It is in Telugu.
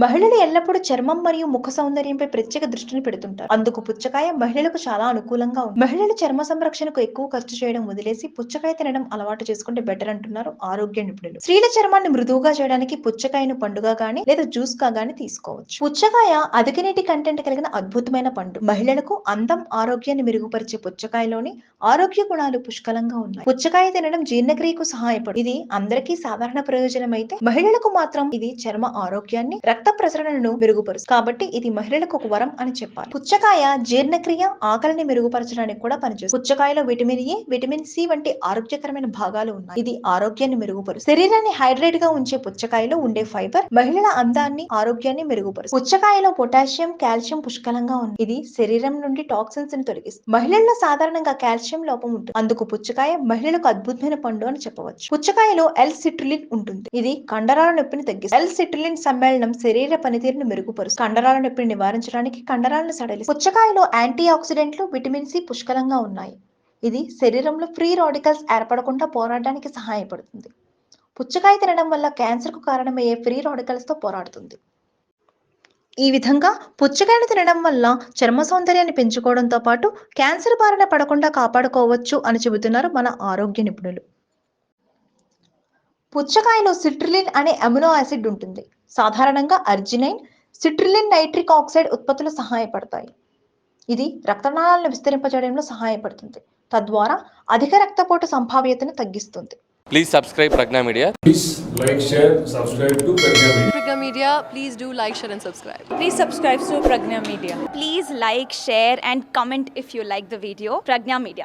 మహిళలు ఎల్లప్పుడూ చర్మం మరియు ముఖ సౌందర్యంపై ప్రత్యేక దృష్టిని పెడుతుంటారు. అందుకు పుచ్చకాయ మహిళలకు చాలా అనుకూలంగా ఉంది. మహిళలు చర్మ సంరక్షణకు ఎక్కువ ఖర్చు చేయడం వదిలేసి పుచ్చకాయ తినడం అలవాటు చేసుకుంటే బెటర్ అంటున్నారు ఆరోగ్య నిపుణులు. స్త్రీల చర్మాన్ని మృదువుగా చేయడానికి పుచ్చకాయను పండుగా గానీ లేదా జ్యూస్ గా గానీ తీసుకోవచ్చు. పుచ్చకాయ అధిక నీటి కంటెంట్ కలిగిన అద్భుతమైన పండు. మహిళలకు అందం, ఆరోగ్యాన్ని మెరుగుపరిచే పుచ్చకాయలోని ఆరోగ్య గుణాలు పుష్కలంగా ఉన్నాయి. పుచ్చకాయ తినడం జీర్ణక్రియకు సహాయపడు. ఇది అందరికీ సాధారణ ప్రయోజనం అయితే మహిళలకు మాత్రం ఇది చర్మ ఆరోగ్యాన్ని, రక్త ప్రసరణను మెరుగుపరుస్తుంది. కాబట్టి ఇది మహిళలకు ఒక వరం అని చెప్పాలి. పుచ్చకాయ జీర్ణక్రియ, ఆకలిని మెరుగుపరచడానికి కూడా పనిచేస్తుంది. పుచ్చకాయలో విటమిన్ ఏ, విటమిన్ సి వంటి ఆరోగ్యకరమైన భాగాలు ఉన్నాయి. ఇది ఆరోగ్యాన్ని మెరుగుపరుస్తుంది. శరీరాన్ని హైడ్రేట్ గా ఉంచే పుచ్చకాయలో ఉండే ఫైబర్ మహిళల అందాన్ని, ఆరోగ్యాన్ని మెరుగుపరుస్తుంది. పుచ్చకాయలో పొటాషియం, కాల్షియం పుష్కలంగా ఉంది. ఇది శరీరం నుండి టాక్సిన్స్ ని తొలగిస్తుంది. మహిళల్లో సాధారణంగా కాల్షియం లోపం ఉంటుంది. అందుకు పుచ్చకాయ మహిళలకు అద్భుతమైన పండు అని చెప్పవచ్చు. పుచ్చకాయలో ఎల్-సిట్రులిన్ ఉంటుంది. ఇది కండరాల నొప్పిని తగ్గిస్తుంది. ఎల్-సిట్రులిన్ సమ్మేళనం శరీర పనితీరును మెరుగుపరుస్తుంది. కండరాల నొప్పిని నివారించడానికి కండరాలను సడలిస్తుంది. పుచ్చకాయలో యాంటీ ఆక్సిడెంట్లు, విటమిన్ సి పుష్కలంగా ఉన్నాయి. ఇది శరీరంలో ఫ్రీ రాడికల్స్ ఏర్పడకుండా పోరాడడానికి సహాయపడుతుంది. పుచ్చకాయ తినడం వల్ల క్యాన్సర్ కు కారణమయ్యే ఫ్రీ రాడికల్స్ తో పోరాడుతుంది. ఈ విధంగా పుచ్చకాయను తినడం వల్ల చర్మ సౌందర్యాన్ని పెంచుకోవడంతో పాటు క్యాన్సర్ బారిన పడకుండా కాపాడుకోవచ్చు అని చెబుతున్నారు మన ఆరోగ్య నిపుణులు. పుచ్చకాయలో సిట్రులిన్ అనే అమినో యాసిడ్ ఉంటుంది. సాధారణంగా అర్జినైన్, సిట్రులిన్ నైట్రిక్ ఆక్సైడ్ ఉత్పత్తులు సహాయపడతాయి. ఇది రక్తనాళాలను విస్తరింపజేయడంలో సహాయపడుతుంది. తద్వారా అధిక రక్తపోటు సంభావ్యతను తగ్గిస్తుంది. Please subscribe Pragna Media. Please like, share, subscribe to Pragna Media. Pragna Media, please do like, share and subscribe. Please subscribe to Pragna Media. Please like, share and comment if you like the video. Pragna Media.